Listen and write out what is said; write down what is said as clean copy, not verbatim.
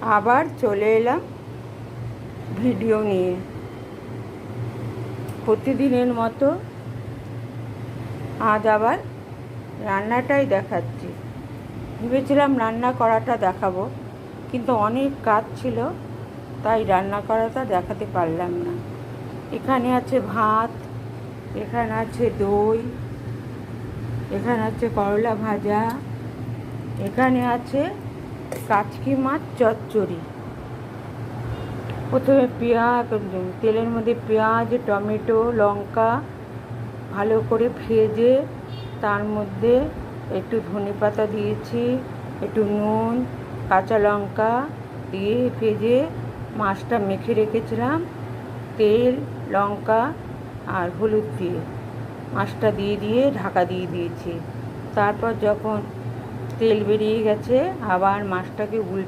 আবার চলে এলাম ভিডিও নিয়ে। প্রতিদিনের মতো আজ আবার রান্নাটাই দেখাচ্ছি। ভেবেছিলাম রান্না করাটা দেখাবো, কিন্তু অনেক কাজ ছিল, তাই রান্না করাটা দেখাতে পারলাম না। এখানে আছে ভাত, এখানে আছে দই, এখানে আছে করলা ভাজা, এখানে আছে কাচকি মাছ চচ্চড়ি। প্রথমে তেলের মধ্যে পেঁয়াজ, টমেটো, লঙ্কা ভালো করে ভেজে তার মধ্যে একটু ধনেপাতা দিয়েছি, একটু নুন, কাঁচা লঙ্কা দিয়ে ভেজে মাছটা মেখে রেখেছিলাম। তেল, লঙ্কা আর হলুদ দিয়ে মাছটা দিয়ে ঢাকা দিয়ে দিয়েছি। তারপর যখন তেল বেরিয়ে গেছে, আবার মাছটাকে উল্টে